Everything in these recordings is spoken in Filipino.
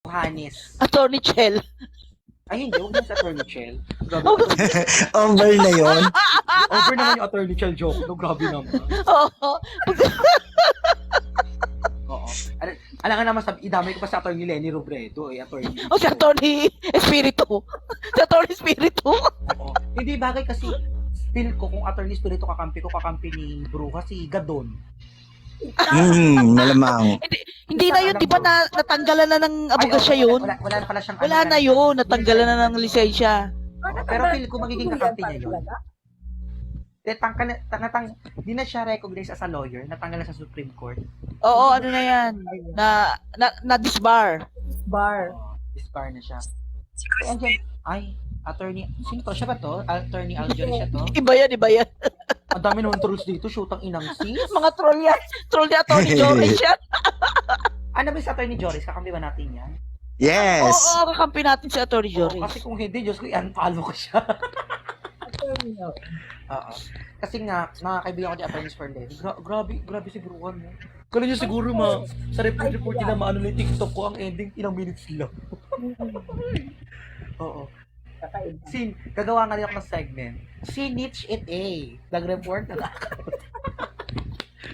Johannes. Attorney Chel. Ay, hindi. Huwag na sa Attorney Chel. Grabe. Over na yon. Over naman yung Attorney Chel joke. No, grabe naman. Oo. Oo. Alam ka naman, idamay ko pa sa Attorney Lenny Robredo. Attorney. O si Attorney Espiritu. Si Attorney Espiritu. Oo. Hindi bagay kasi feel ko kung Attorney Espiritu kakampi ni Bruja si Gadon. Malamang. Hindi na yun, di ba natanggalan na ng abogasya yun? Wala na pala siyang Wala na yun, natanggalan na ng lisensya. Pero feel ko magiging kakampi niya yun. Di na siya recognize as a lawyer, natanggal na sa Supreme Court. Oo, ano na yan, na disbar. Disbar na siya. Ay, attorney, sino to? Siya ba to? Attorney Aljory siya to? Iba yan. Ang dami naman trolls dito, shootang inang sis. Mga troll yan. Troll ni Attorney Joris yan. Ano ba si Attorney Joris? Kakampi ba natin yan? Yes. Oo, kakampi natin si Attorney Joris. Kasi kung hindi, Diyos ko, i-unfollow ko siya. Oo. Kasi nga, mga kaibigan ko di Attorneys for Life, grabe si Bruan mo. Kala niyo siguro sa report nila maano na yung TikTok ko, ang ending ilang minutes lang. Oo. Gagawa nga rin ako ng segment. Snitch it nag-report na account.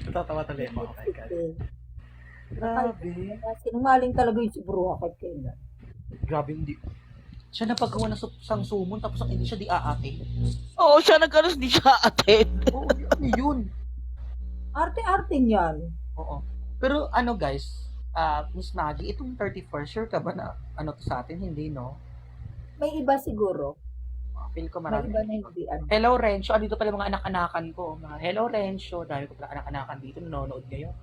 Natatawa tuloy ako. Oh my God. Grabe. Sinungaling talaga yung si Bruja kahit kailan. Grabe, hindi. Siya napagawa ng sang sumon, tapos ang hindi siya di aate. Oo, siya nagkaroon, hindi siya attend. Oo, ano yun? Arte-arte niyan. Oo. Pero ano guys, Miss Maggie, itong 31st, sure ka ba na ano to sa atin? Hindi, no? May iba siguro. Feel ko May marami. iba na hindi. Hello, Rencho. Andito pala mga anak-anakan ko. Hello, Rencho. Dami ko pala anak-anakan dito. Nanonood ngayon.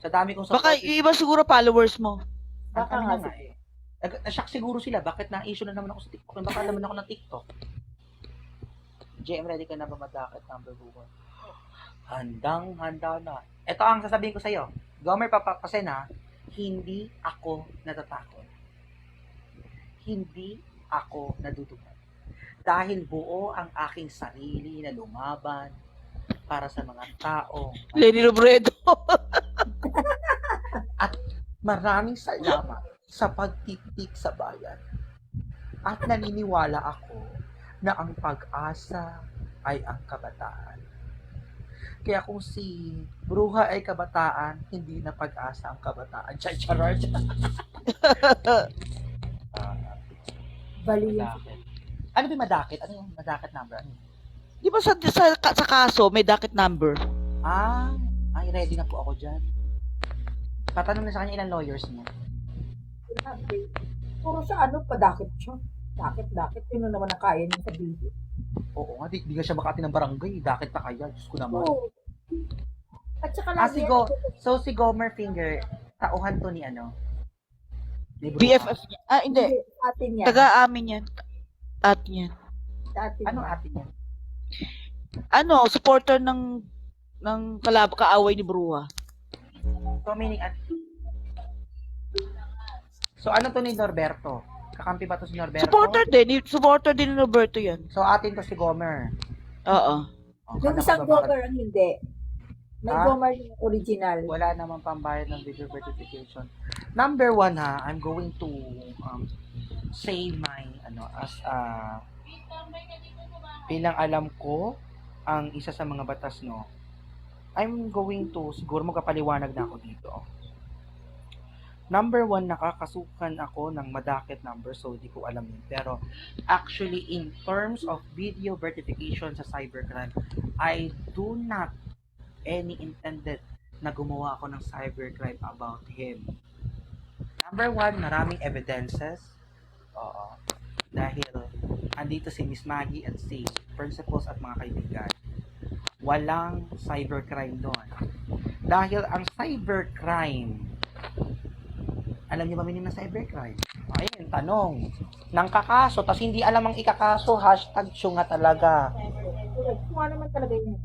Sa dami kong Baka yung iba siguro followers mo. Baka nga eh. Na-shock siguro sila. Bakit na-issue na naman ako sa TikTok? Baka naman ako ng TikTok. JM, ready ka na ba madakit number 1? Handang-handa na. Ito ang sasabihin ko sa'yo. Gomer, papapasin ha. Hindi ako natatakot. Hindi ako nadudugan. Dahil buo ang aking sarili na lumaban para sa mga tao. Lenny Robredo. At maraming salamat sa pagtitik sa bayan. At naniniwala ako na ang pag-asa ay ang kabataan. Kaya kung si Bruja ay kabataan, hindi na pag-asa ang kabataan. Charar. Bali yung Madakit. Ano ba yung madakit? Ano yung madakit number? Ano yun? Di ba sa kaso, may docket number? Ay, ready na po ako dyan. Tatanong na sa kanya ilang lawyers niya. sinabi. Puro sa ano, padakit siya. Dakit. Yun naman ang kaya niya sabihin. Oo nga, di nga siya makati ng barangay. Dakit na kaya. Diyos ko naman. Oo. At saka lagi Si Gomer Finger, tauhan to ni ano? Ni Bruja. BFF niya. Hindi. atin niya. Taga-amin yan. Atin yan. Ano atin yan? Supporter ng kaaway ni Bruja. So, meaning, so ano to ni Norberto? Kakampi ba to si Norberto? Supporter din ni Roberto yan. So, atin to si Gomer. Oo. Yung isang Gomer ang hindi. May Gomer yung original. Wala namang pambayad ng video verification. Number 1 ha, I'm going to say my bilang alam ko ang isa sa mga batas, no. I'm going to siguro magpapaliwanag na ako dito. Number 1, nakakasukan ako ng madakit number, so di ko alam yun. Pero actually in terms of video verification sa cybercrime, I do not any intended na gumawa ako ng cybercrime about him. Number 1, maraming evidences. Oo. Dahil andito si Miss Maggie at si principals at mga kaibigan. Walang cybercrime doon. Dahil ang cybercrime, alam niyo ba meaning ng cybercrime? Ayun, tanong. Nang kakaso, tas hindi alam ang ikakaso, hashtag syunga talaga. Kung ano naman talaga yun.